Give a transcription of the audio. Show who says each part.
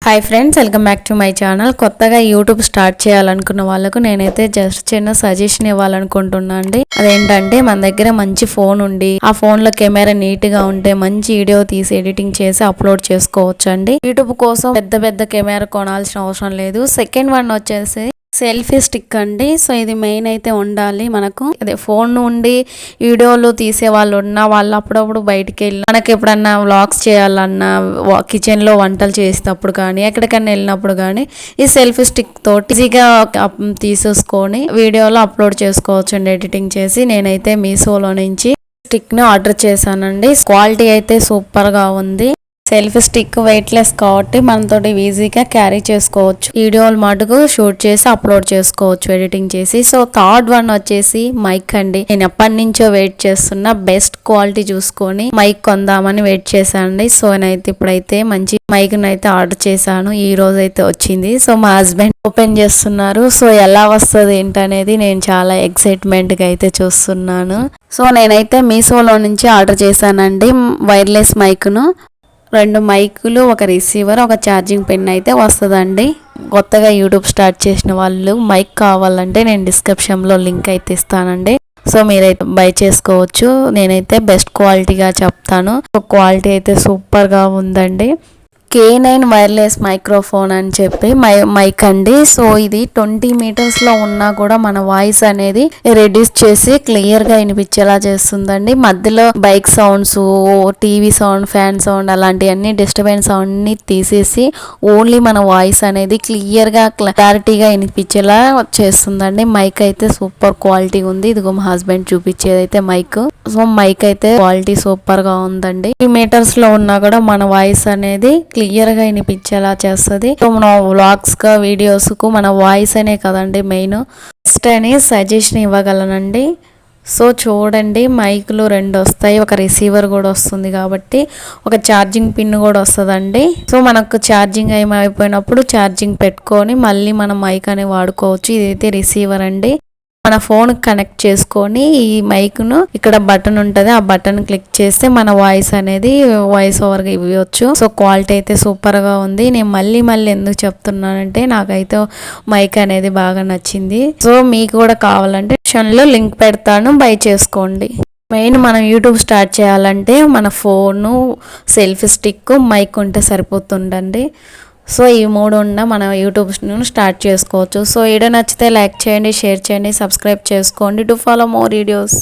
Speaker 1: Hi friends, welcome back to my channel. కొత్తగా YouTube start చేయాలనుకున్న వాళ్ళకు నేనైతే జస్ట్ చిన్న సజెషన్ ఇవ్వాలనుకుంటున్నా అండి. అదేంటంటే మన దగ్గర మంచి ఫోన్ ఉండి ఆ ఫోన్ లో కెమెరా నీట్ గా ఉంటే మంచి వీడియో తీసి ఎడిటింగ్ చేసి అప్లోడ్ చేసుకోవచ్చు అండి. యూట్యూబ్ కోసం పెద్ద పెద్ద కెమెరా కొనాల్సిన అవసరం లేదు. సెకండ్ వన్ వచ్చేసి సెల్ఫీ స్టిక్ అండి. సో ఇది మెయిన్ అయితే ఉండాలి మనకు. అదే ఫోన్ నుండి వీడియోలు తీసే వాళ్ళు ఉన్న వాళ్ళు అప్పుడప్పుడు బయటికి వెళ్ళి మనకి ఎప్పుడన్నా వ్లాగ్స్ చేయాలన్నా కిచెన్ లో వంటలు చేసేటప్పుడు కానీ ఎక్కడికన్నా వెళ్ళినప్పుడు కానీ ఈ సెల్ఫీ స్టిక్ తోటి ఈజీగా తీసేసుకొని వీడియోలో అప్లోడ్ చేసుకోవచ్చు అండి ఎడిటింగ్ చేసి. నేనైతే మీషోలో నుంచి స్టిక్ ను ఆర్డర్ చేశానండి. క్వాలిటీ అయితే సూపర్ గా ఉంది. సెల్ఫీ స్టిక్ వెయిట్ లెస్ కాబట్టి మనతో ఈజీగా క్యారీ చేసుకోవచ్చు. వీడియోలు మటుకు షూట్ చేసి అప్లోడ్ చేసుకోవచ్చు ఎడిటింగ్ చేసి. సో థర్డ్ వన్ వచ్చేసి మైక్ అండి. నేను ఎప్పటి నుంచో వెయిట్ చేస్తున్నా, బెస్ట్ క్వాలిటీ చూసుకొని మైక్ కొందామని వెయిట్ చేశానండి. సో నేనైతే ఇప్పుడైతే మంచి మైక్ అయితే ఆర్డర్ చేశాను. ఈ రోజు అయితే వచ్చింది. సో మా హస్బెండ్ ఓపెన్ చేస్తున్నారు. సో ఎలా వస్తుంది ఏంటనేది నేను చాలా ఎక్సైట్మెంట్ గా అయితే చూస్తున్నాను. సో నేనైతే మీషోలో నుంచి ఆర్డర్ చేశానండి వైర్లెస్ మైక్ ను. 2 మైకులు, ఒక రిసీవర్, ఒక ఛార్జింగ్ పిన్ అయితే వస్తుందండి. కొత్తగా యూట్యూబ్ స్టార్ట్ చేసిన వాళ్ళు మైక్ కావాలంటే నేను డిస్క్రిప్షన్లో లింక్ అయితే ఇస్తానండి. సో మీరైతే బై చేసుకోవచ్చు. నేనైతే బెస్ట్ క్వాలిటీగా చెప్తాను. క్వాలిటీ అయితే సూపర్గా ఉందండి. K9 వైర్లెస్ మైక్రోఫోన్ అని చెప్పి మైక్ అండి. సో ఇది 20 మీటర్స్లో ఉన్నా కూడా మన వాయిస్ అనేది రెడ్యూస్ చేసి క్లియర్గా వినిపించేలా చేస్తుందండి. మధ్యలో bike sounds, TV sound, fan sound అలాంటివన్నీ డిస్టర్బెన్స్ సౌండ్ని తీసేసి ఓన్లీ మన వాయిస్ అనేది క్లియర్గా క్లారిటీగా వినిపించేలా చేస్తుందండి. మైక్ అయితే సూపర్ క్వాలిటీ ఉంది. ఇదిగో మా హస్బెండ్ చూపించేది అయితే మైక్. సో మైక్ అయితే క్వాలిటీ సూపర్గా ఉందండి. 3 మీటర్స్లో ఉన్నా కూడా మన వాయిస్ అనేది క్లియర్గా వినిపించేలా చేస్తుంది. సో మన వ్లాగ్స్ గా వీడియోస్ కు మన వాయిస్ అనే కదండి మెయిన్. బెస్ట్ అని సజెషన్ ఇవ్వగలనండి. సో చూడండి, మైకులు 2 వస్తాయి, ఒక రిసీవర్ కూడా వస్తుంది కాబట్టి ఒక ఛార్జింగ్ పిన్ కూడా వస్తుందండి. సో మనకు ఛార్జింగ్ అయిపోయినప్పుడు ఛార్జింగ్ పెట్టుకొని మళ్ళీ మనం మైక్ అని వాడుకోవచ్చు. ఇదైతే రిసీవర్ అండి. మన ఫోన్ కనెక్ట్ చేసుకొని ఈ మైక్ను ఇక్కడ బటన్ ఉంటుంది, ఆ బటన్ క్లిక్ చేస్తే మన వాయిస్ అనేది వాయిస్ ఓవర్గా ఇవ్వచ్చు. సో క్వాలిటీ అయితే సూపర్గా ఉంది. నేను మళ్ళీ ఎందుకు చెప్తున్నానంటే నాకైతే మైక్ అనేది బాగా నచ్చింది. సో మీకు కూడా కావాలంటే డిస్క్రిప్షన్లో లింక్ పెడతాను, బై చేసుకోండి. మెయిన్ మనం యూట్యూబ్ స్టార్ట్ చేయాలంటే మన ఫోను, సెల్ఫీ స్టిక్, మైక్ ఉంటే సరిపోతుందండి. సో ఈ 3 ఉన్న మన యూట్యూబ్ను స్టార్ట్ చేసుకోవచ్చు. సో వీడియో నచ్చితే లైక్ చేయండి, షేర్ చేయండి, సబ్స్క్రైబ్ చేసుకోండి. To follow more videos.